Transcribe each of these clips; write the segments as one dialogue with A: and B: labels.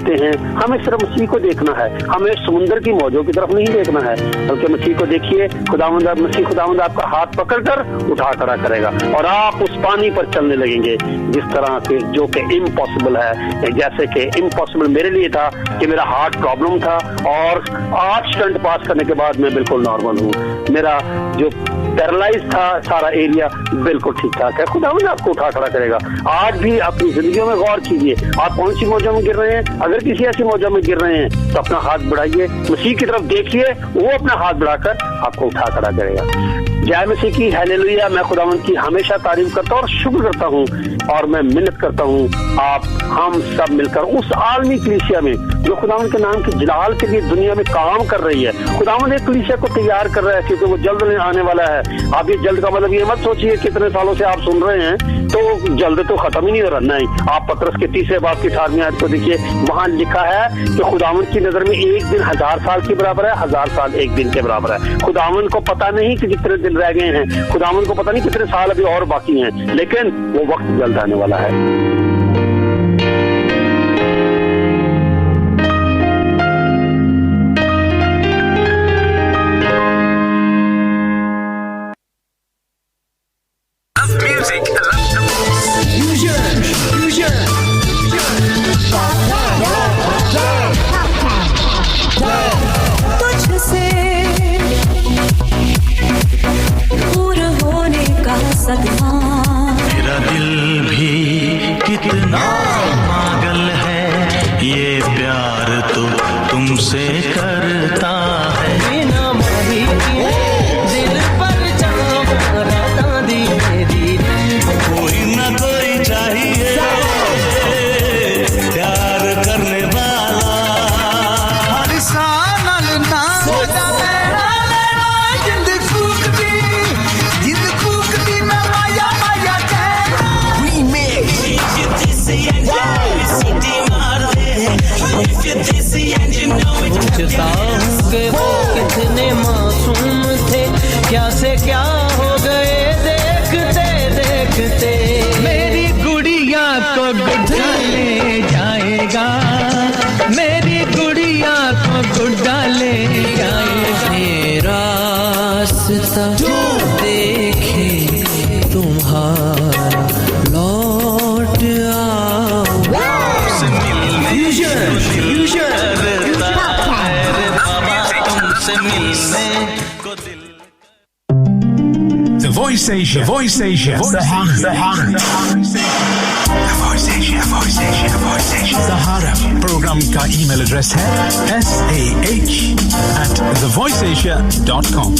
A: देखते हैं, हमें सिर्फ मसीह को देखना है, हमें समुद्र की मौजों की तरफ नहीं देखना है, बल्कि मसीह को देखिए। खुदावंद आपका हाथ पकड़कर उठा खड़ा करेगा और आप उस पानी पर चलने लगेंगे, जिस तरह से जो कि इम्पॉसिबल है। जैसे कि इम्पॉसिबल मेरे लिए था कि मेरा हार्ट प्रॉब्लम था और 8 स्टंट पास करने के बाद मैं बिल्कुल नॉर्मल हूँ। मेरा जो पैरालाइज था सारा एरिया बिल्कुल ठीक ठाक है। खुदावंद आपको उठा खड़ा करेगा। आज भी अपनी जिंदगियों में गौर कीजिए, आप कौन सी मौजों में गिर रहे हैं। अगर किसी ऐसी मौजों में गिर रहे हैं तो अपना हाथ बढ़ाइए, मसीह की तरफ देखिए, वो अपना हाथ बढ़ाकर आपको उठा खड़ा करेगा। जय मसीह की, हालेलुया। मैं खुदावंद की हमेशा तारीफ करता हूँ और शुक्र करता हूँ और मैं मिन्नत करता हूँ हम सब मिलकर उस आलमी कलीसिया में जो खुदावंद के नाम के जलाल के लिए दुनिया में काम कर रही है। खुदावंद एक कलीसिया को तैयार कर रहा है क्योंकि वो जल्द आने वाला है। आप ये जल्द का मतलब ये मत सोचिए कितने सालों से आप सुन रहे हैं तो जल्द तो खत्म ही नहीं हो रहा। नहीं, आप पतरस के 30 बाब की 18वीं आयत को देखिए, वहां लिखा है कि खुदावंद की नजर में एक दिन 1000 साल के बराबर है, 1000 साल एक दिन के बराबर है। खुदावंद को पता नहीं कि कितने दिन रह गए हैं, खुदावंद को पता नहीं कितने साल अभी और बाकी हैं, लेकिन वो वक्त जल्द आने वाला है।
B: मेरा दिल भी कितना पागल है, ये प्यार तो तुमसे करता है। बिना माही दिल पर जाता दी मेरी, कोई ना कोई चाहिए प्यार करने वाला। हर साल ना पूछता हूँ कि वो कितने मासूम थे, क्या से क्या हो गए देखते देखते। मेरी गुड़िया को गुड्डा ले जाएगा, मेरी गुड़िया को गुड्डा ले जाएगा। रास्ता देखे तुम्हारा लौट आओ।
C: The Voice Asia. The Voice Asia. Sahara. Sahara. Program का ईमेल एड्रेस है sah@thevoiceasia.com।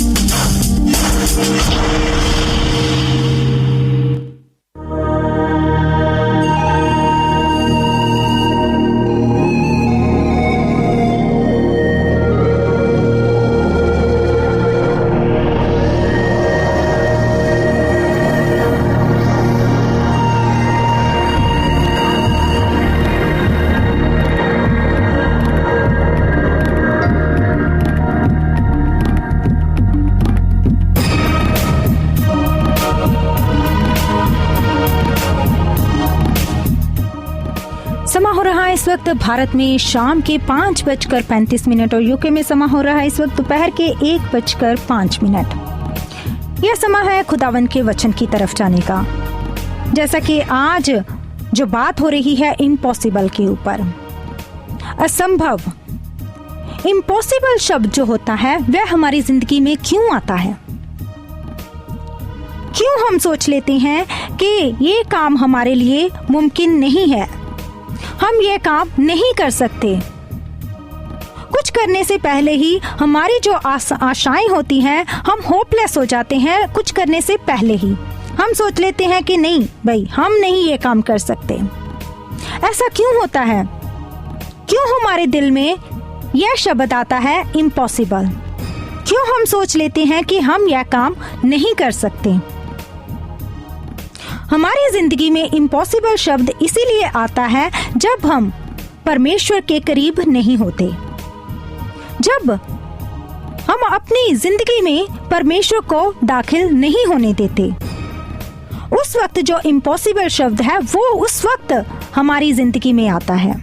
D: इस वक्त भारत में शाम के 5:35 और यूके में समा हो रहा है इस वक्त दोपहर के 1:05। यह समा है खुदावन के वचन की तरफ जाने का। जैसा कि आज जो बात हो रही है इम्पॉसिबल के ऊपर, असंभव, इम्पॉसिबल शब्द जो होता है वह हमारी जिंदगी में क्यों आता है? क्यों हम सोच लेते हैं कि ये काम हमारे लिए मुमकिन नहीं है, हम ये काम नहीं कर सकते। कुछ करने से पहले ही हमारी जो आशाएं होती हैं, हम होपलेस हो जाते हैं। कुछ करने से पहले ही हम सोच लेते हैं कि नहीं भाई, हम नहीं ये काम कर सकते। ऐसा क्यों होता है? क्यों हमारे दिल में यह शब्द आता है इम्पॉसिबल? क्यों हम सोच लेते हैं कि हम यह काम नहीं कर सकते? हमारी जिंदगी में इम्पॉसिबल शब्द इसीलिए आता है जब हम परमेश्वर के करीब नहीं होते, जब हम अपनी जिंदगी में परमेश्वर को दाखिल नहीं होने देते। उस वक्त जो इम्पॉसिबल शब्द है वो उस वक्त हमारी जिंदगी में आता है।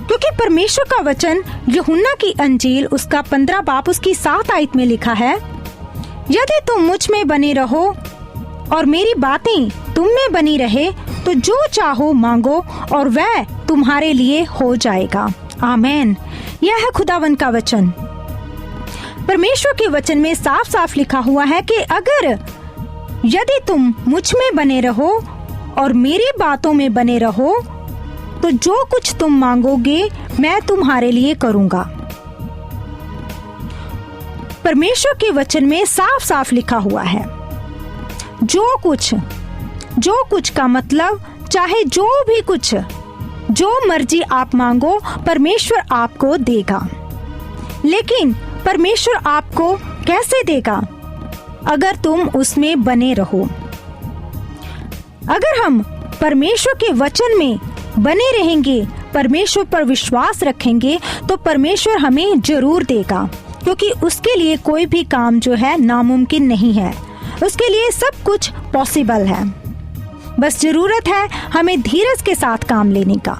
D: क्योंकि परमेश्वर का वचन यूहन्ना की अंजील उसका 15 बाब उसकी 7 आयत में लिखा है, यदि तुम मुझ में बने रहो और मेरी बातें तुम में बनी रहे तो जो चाहो मांगो और वह तुम्हारे लिए हो जाएगा। आमीन। यह है खुदावन का वचन। परमेश्वर के वचन में साफ साफ लिखा हुआ है कि अगर यदि तुम मुझ में बने रहो और मेरी बातों में बने रहो तो जो कुछ तुम मांगोगे मैं तुम्हारे लिए करूंगा। परमेश्वर के वचन में साफ साफ लिखा हुआ है जो कुछ का मतलब चाहे जो भी कुछ, जो मर्जी आप मांगो परमेश्वर आपको देगा। लेकिन परमेश्वर आपको कैसे देगा? अगर तुम उसमें बने रहो। अगर हम परमेश्वर के वचन में बने रहेंगे, परमेश्वर पर विश्वास रखेंगे तो परमेश्वर हमें जरूर देगा, क्योंकि उसके लिए कोई भी काम जो है नामुमकिन नहीं है। उसके लिए सब कुछ पॉसिबल है। बस जरूरत है हमें धीरज के साथ काम लेने का।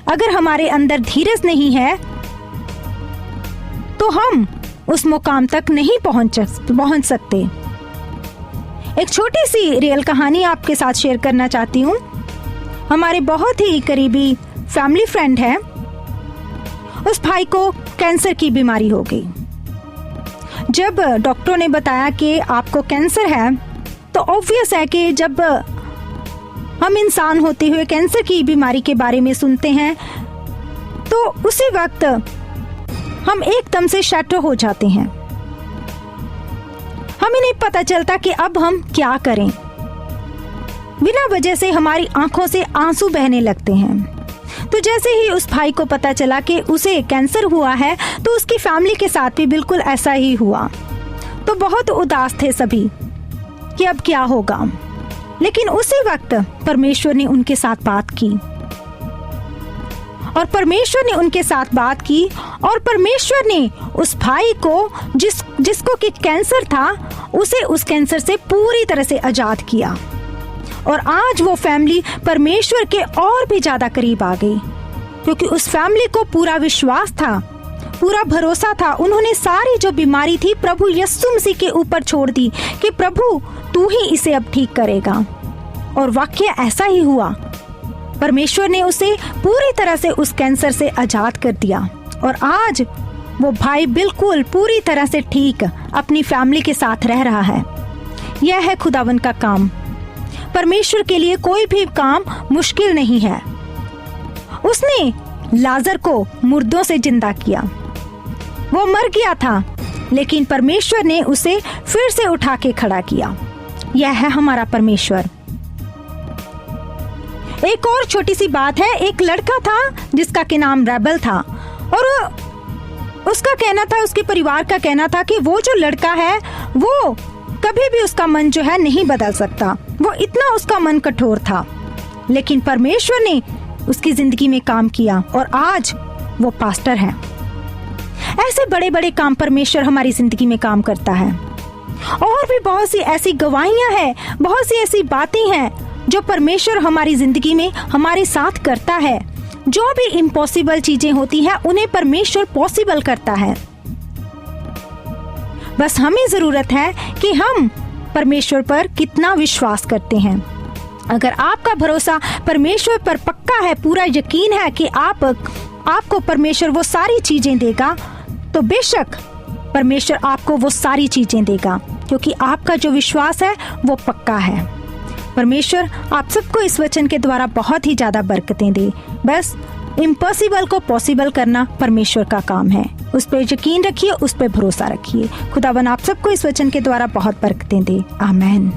D: अगर हमारे अंदर धीरज नहीं है तो हम उस मुकाम तक नहीं पहुंच सकते। एक छोटी सी रियल कहानी आपके साथ शेयर करना चाहती हूँ। हमारे बहुत ही करीबी फैमिली फ्रेंड है, उस भाई को कैंसर की बीमारी हो गई। जब डॉक्टरों ने बताया कि आपको कैंसर है तो ऑब्वियस है कि जब हम इंसान होते हुए कैंसर की बीमारी के बारे में सुनते हैं तो उसी वक्त हम एकदम से शैटर हो जाते हैं। हमें नहीं पता चलता कि अब हम क्या करें। बिना वजह से हमारी आंखों से आंसू बहने लगते हैं। तो जैसे ही उस भाई को पता चला कि उसे कैंसर हुआ है तो उसकी फैमिली के साथ भी बिल्कुल ऐसा ही हुआ। तो बहुत उदास थे सभी कि अब क्या होगा। लेकिन उसी वक्त परमेश्वर ने उनके साथ बात की और परमेश्वर ने उनके साथ बात की और परमेश्वर ने उस भाई को जिसको कि कैंसर था उसे उस कैंसर से पूरी तरह से आजाद किया। और आज वो फैमिली परमेश्वर के और भी ज्यादा करीब आ गई, क्योंकि उस फैमिली को पूरा विश्वास था, पूरा भरोसा था। उन्होंने सारी जो बीमारी थी प्रभु यीशु मसीह के ऊपर छोड़ दी कि प्रभु तू ही इसे अब ठीक करेगा। और वाकई ऐसा ही हुआ। परमेश्वर ने उसे पूरी तरह से उस कैंसर से आजाद कर दिया और आज वो भाई बिल्कुल पूरी तरह से ठीक अपनी फैमिली के साथ रह रहा है। यह है खुदावन का काम। परमेश्वर के लिए कोई भी काम मुश्किल नहीं है। उसने लाजर को मुर्दों से जिंदा किया। वो मर गया था लेकिन परमेश्वर ने उसे फिर से उठा के खड़ा किया। यह है हमारा परमेश्वर। एक और छोटी सी बात है। एक लड़का था जिसका के नाम रेबल था और उसका कहना था, उसके परिवार का कहना था कि वो जो लड़का है वो कभी भी उसका मन जो है नहीं बदल सकता। वो इतना उसका मन कठोर था। लेकिन परमेश्वर ने उसकी जिंदगी में काम किया और आज वो पास्टर है। ऐसे बड़े बड़े काम परमेश्वर हमारी जिंदगी में काम करता है। और भी बहुत सी ऐसी गवाहियां हैं, बहुत सी ऐसी बातें हैं जो परमेश्वर हमारी जिंदगी में हमारे साथ करता है। जो भी इम्पॉसिबल चीजें होती हैं उन्हें परमेश्वर पॉसिबल करता है। बस हमें जरूरत है कि हम परमेश्वर पर कितना विश्वास करते हैं। अगर आपका भरोसा परमेश्वर पर पक्का है, पूरा यकीन है कि आपको परमेश्वर वो सारी चीजें देगा, तो बेशक परमेश्वर आपको वो सारी चीजें देगा, क्योंकि आपका जो विश्वास है वो पक्का है। परमेश्वर आप सबको इस वचन के द्वारा बहुत ही ज्यादा बरकतें दे। बस इम्पॉसिबल को पॉसिबल करना परमेश्वर का काम है। उस पर यकीन रखिए, उस पर भरोसा रखिए। खुदावन आप सबको इस वचन के द्वारा बहुत बरकतें दे। आमीन।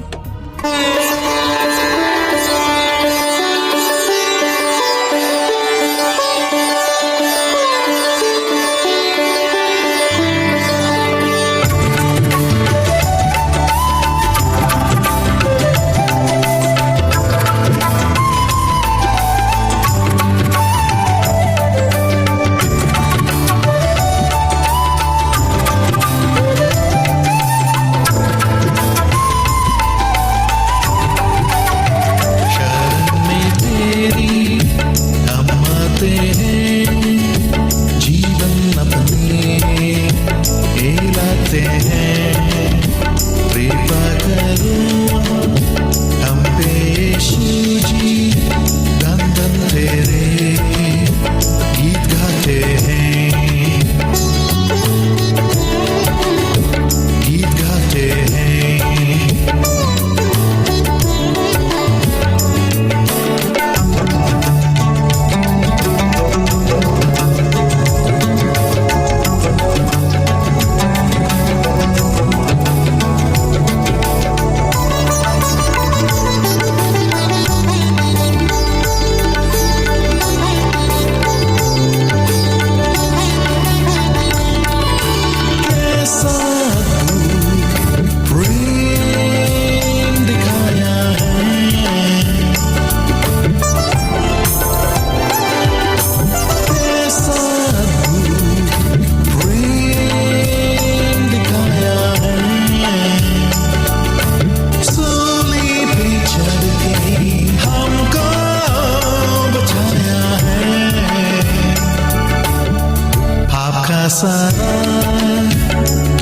E: सारा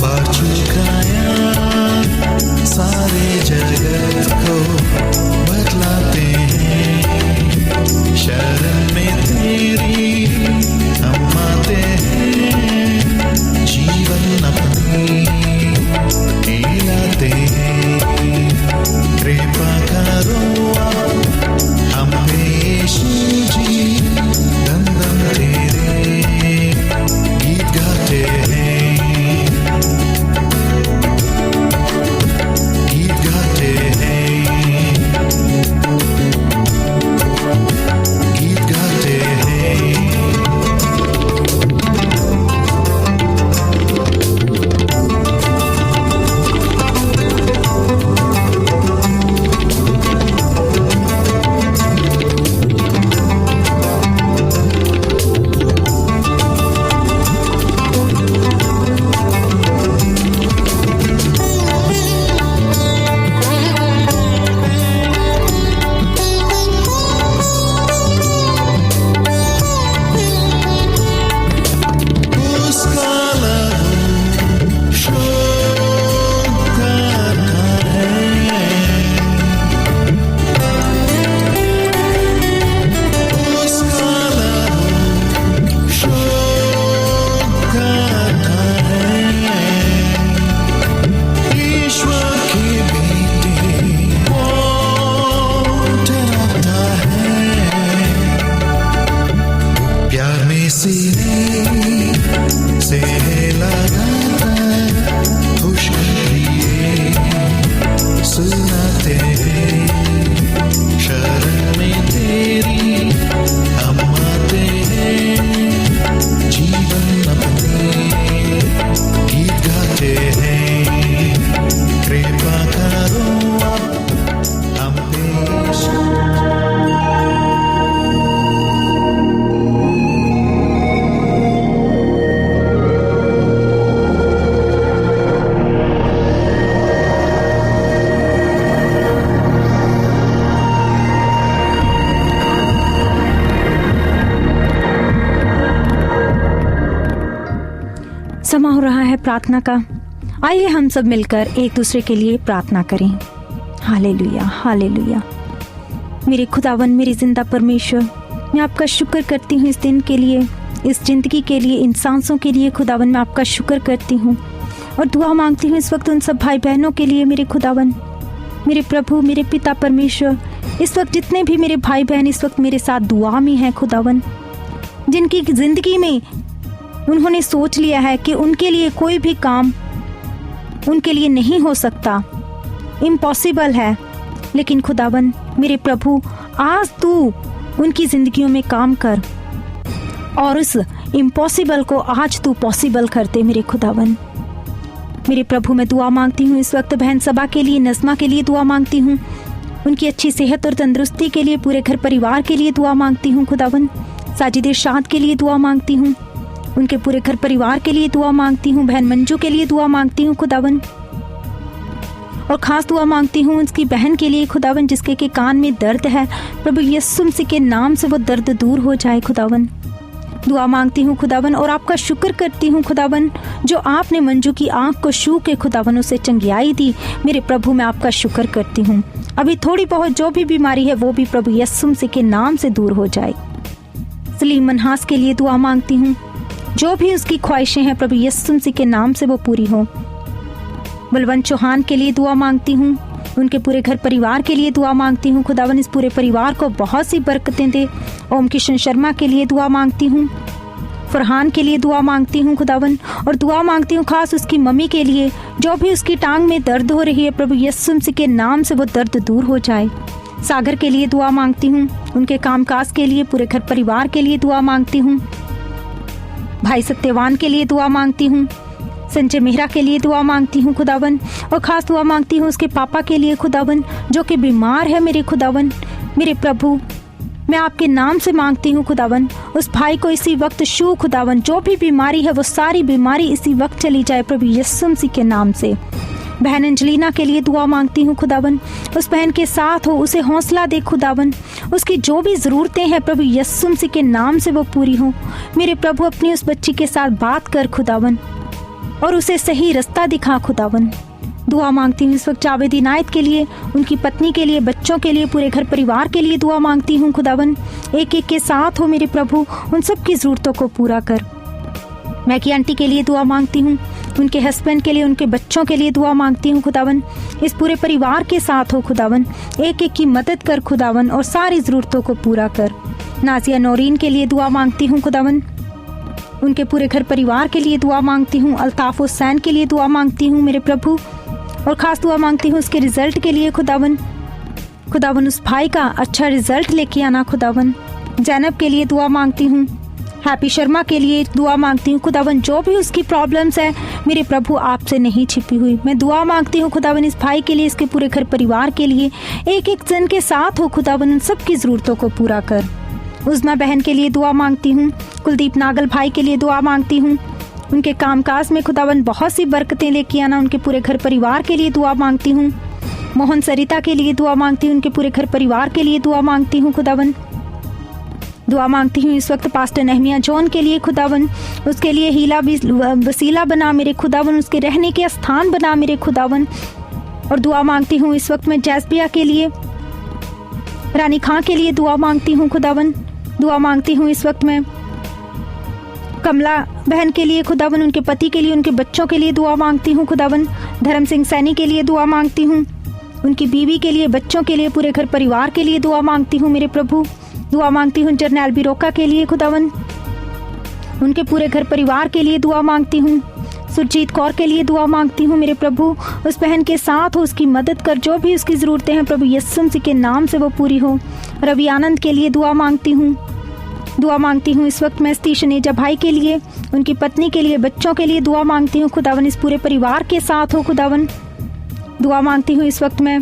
E: बार चुकाया, सारे जगत को बतलाते हैं। शरण में तेरी हम आते हैं, जीवन अपनी हिलाते हैं। कृपा करो हम पे यीशु जी, दम दम तेरे गीत गाते हैं, गीत गाते हैं, गीत गाते हैं।
D: समा हो रहा है प्रार्थना का। आइए हम सब मिलकर एक दूसरे के लिए प्रार्थना करें। Hallelujah, hallelujah. मेरे खुदावन, मेरी जिंदा परमेश्वर, मैं आपका शुक्र करती हूँ इस दिन के लिए, इस जिंदगी के लिए, इन सांसों के लिए। खुदावन, मैं आपका शुक्र करती हूँ और दुआ मांगती हूँ इस वक्त उन सब भाई बहनों के लिए। मेरे खुदावन, मेरे प्रभु, मेरे पिता परमेश्वर, इस वक्त जितने भी मेरे भाई बहन इस वक्त मेरे साथ दुआ में हैं खुदावन, जिनकी जिंदगी में उन्होंने सोच लिया है कि उनके लिए कोई भी काम उनके लिए नहीं हो सकता, इम्पॉसिबल है, लेकिन खुदावन मेरे प्रभु, आज तू उनकी जिंदगियों में काम कर और उस इम्पॉसिबल को आज तू पॉसिबल कर दे। मेरे खुदावन, मेरे प्रभु, मैं दुआ मांगती हूँ इस वक्त बहन सभा के लिए, नज़मा के लिए दुआ मांगती हूँ, उनकी अच्छी सेहत और तंदुरुस्ती के लिए, पूरे घर परिवार के लिए दुआ मांगती हूँ खुदावन। साजिद इरशाद के लिए दुआ मांगती हूँ, उनके पूरे घर परिवार के लिए दुआ मांगती हूँ। बहन मंजू के लिए दुआ मांगती हूँ खुदावन, और खास दुआ मांगती हूँ उसकी बहन के लिए खुदावन, जिसके के कान में दर्द है। प्रभु यीशु मसीह के नाम से वो दर्द दूर हो जाए खुदावन। दुआ मांगती हूँ खुदावन और आपका शुक्र करती हूँ खुदावन, जो आपने मंजू की आंख को छू के खुदावन उसे चंगियाई दी। मेरे प्रभु, मैं आपका शुक्र करती हूँ। अभी थोड़ी बहुत जो भी बीमारी है वो भी प्रभु यीशु मसीह के नाम से दूर हो जाए। सलीम मनहास के लिए दुआ मांगती हूँ, जो भी उसकी ख्वाहिशें हैं प्रभु यीशु मसीह के नाम से वो पूरी हो। बलवंत चौहान के लिए दुआ मांगती हूँ, उनके पूरे घर परिवार के लिए दुआ मांगती हूँ। खुदावन इस पूरे परिवार को बहुत सी बरकतें दे। ओम किशन शर्मा के लिए दुआ मांगती हूँ, फरहान के लिए दुआ मांगती हूँ खुदावन, और दुआ मांगती हूँ खास उसकी मम्मी के लिए, जो भी उसकी टांग में दर्द हो रही है प्रभु यीशु मसीह के नाम से वो दर्द दूर हो जाए। सागर के लिए दुआ मांगती हूँ, उनके कामकाज के लिए, पूरे घर परिवार के लिए दुआ मांगती हूँ। भाई सत्यवान के लिए दुआ मांगती हूँ, संजय मेहरा के लिए दुआ मांगती हूँ खुदावन, और खास दुआ मांगती हूँ उसके पापा के लिए खुदावन, जो कि बीमार है। मेरे खुदावन, मेरे प्रभु, मैं आपके नाम से मांगती हूँ खुदावन, उस भाई को इसी वक्त छू खुदावन, जो भी बीमारी है वो सारी बीमारी इसी वक्त चली जाए प्रभु यीशु मसीह के नाम से। बहन अंजलिना के लिए दुआ मांगती हूँ खुदावन, उस बहन के साथ हो, उसे हौसला दे खुदावन, उसकी जो भी ज़रूरतें हैं प्रभु यीशु मसीह के नाम से वो पूरी हो। मेरे प्रभु अपनी उस बच्ची के साथ बात कर खुदावन और उसे सही रास्ता दिखा खुदावन। दुआ मांगती हूँ इस वक्त जावेद इनायत के लिए, उनकी पत्नी के लिए, बच्चों के लिए, पूरे घर परिवार के लिए दुआ मांगती हूँ खुदावन। एक एक के साथ हो मेरे प्रभु, उन सब की ज़रूरतों को पूरा कर। मैकी आंटी के लिए दुआ मांगती हूँ, उनके हस्बैंड के लिए, उनके बच्चों के लिए दुआ मांगती हूँ खुदावन। इस पूरे परिवार के साथ हो खुदावन, एक एक की मदद कर खुदावन और सारी ज़रूरतों को पूरा कर। नाजिया नौरीन के लिए दुआ मांगती हूँ खुदावन, उनके पूरे घर परिवार के लिए दुआ मांगती हूँ। अल्ताफ हुसैन के लिए दुआ मांगती हूँ मेरे प्रभु, और ख़ास दुआ मांगती हूँ उसके रिज़ल्ट के लिए खुदावन। खुदावन उस भाई का अच्छा रिज़ल्ट लेके आना खुदावन। जैनब के लिए दुआ मांगती हूँ, हैप्पी शर्मा के लिए दुआ मांगती हूँ खुदावन। जो भी उसकी प्रॉब्लम्स है मेरे प्रभु आपसे नहीं छिपी हुई, मैं दुआ मांगती हूँ खुदावन इस भाई के लिए, इसके पूरे घर परिवार के लिए, एक एक जन के साथ हो खुदावन, उन सब की ज़रूरतों को पूरा कर। उज़मा बहन के लिए दुआ मांगती हूँ, कुलदीप नागल भाई के लिए दुआ मांगती हूँ, उनके कामकाज में खुदावन बहुत सी बरकतें लेके आना। उनके पूरे घर परिवार के लिए दुआ मांगती हूँ। मोहन सरिता के लिए दुआ मांगती हूँ, उनके पूरे घर परिवार के लिए दुआ मांगती हूँ खुदावन। दुआ मांगती हूँ इस वक्त पास्टर नहमिया जॉन के लिए खुदावन, उसके लिए हीला भी वसीला बना मेरे खुदावन, उसके रहने के स्थान बना मेरे खुदावन। और दुआ मांगती हूँ इस वक्त मैं जैसबिया के लिए, रानी खां के लिए दुआ मांगती हूँ खुदावन। दुआ मांगती हूँ इस वक्त मैं कमला बहन के लिए खुदावन, उनके पति के लिए, उनके बच्चों के लिए दुआ मांगती हूँ खुदावन। धर्म सिंह सैनी के लिए दुआ मांगती हूँ, उनकी बीवी के लिए, बच्चों के लिए, पूरे घर परिवार के लिए दुआ मांगती हूँ मेरे प्रभु। दुआ मांगती हूँ जरनैल बिरोका के लिए खुदावन, उनके पूरे घर परिवार के लिए दुआ मांगती हूँ। सुरजीत कौर के लिए दुआ मांगती हूँ मेरे प्रभु, उस बहन के साथ हो, उसकी मदद कर, जो भी उसकी ज़रूरतें हैं प्रभु यीशु मसीह के नाम से वो पूरी हो। रवि आनंद के लिए दुआ मांगती हूँ। दुआ मांगती हूँ इस वक्त मैं सतीश नेजा भाई के लिए, उनकी पत्नी के लिए, बच्चों के लिए दुआ मांगती हूँ खुदावन, इस पूरे परिवार के साथ हो खुदावन। दुआ मांगती हूँ इस वक्त मैं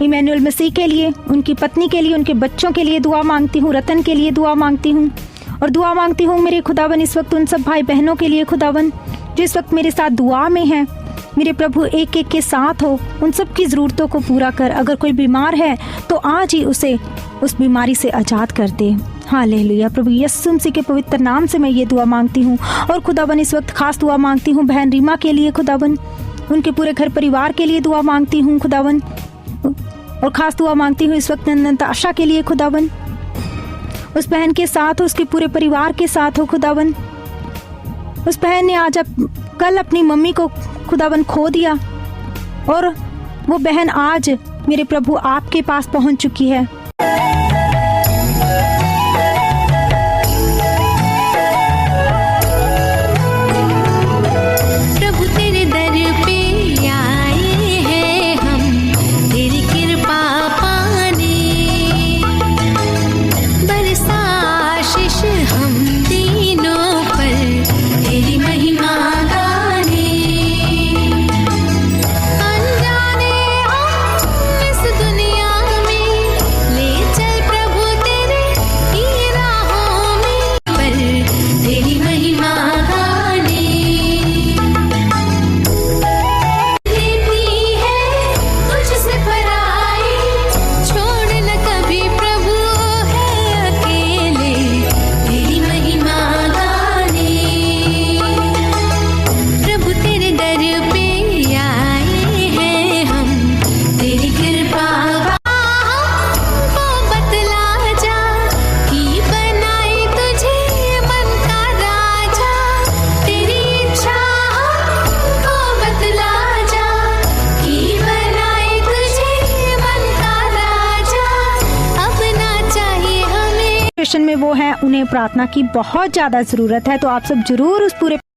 D: इमैनुअल मसीह के लिए, उनकी पत्नी के लिए, उनके बच्चों के लिए दुआ मांगती हूँ। रतन के लिए दुआ मांगती हूँ और दुआ मांगती हूँ मेरे खुदावन इस वक्त उन सब भाई बहनों के लिए खुदावन, जिस वक्त मेरे साथ दुआ में है मेरे प्रभु, एक एक के साथ हो, उन सब की ज़रूरतों को पूरा कर। अगर कोई बीमार है तो आज ही उसे उस बीमारी से आज़ाद कर दे। हालेलुया। प्रभु यीशु मसीह के पवित्र नाम से मैं ये दुआ मांगती हूँ। और खुदावन इस वक्त खास दुआ मांगती हूँ बहन रीमा के लिए खुदावन, उनके पूरे घर परिवार के लिए दुआ मांगती हूँ खुदावन। और ख़ास दुआ मांगती हूँ इस वक्त नताशा के लिए खुदावन, उस बहन के साथ, उसके पूरे परिवार के साथ हो खुदावन। उस बहन ने आज कल अपनी मम्मी को खुदावन खो दिया और वो बहन आज मेरे प्रभु आपके पास पहुंच चुकी है। में वो है, उन्हें प्रार्थना की बहुत ज़्यादा ज़रूरत है। तो आप सब जरूर उस पूरे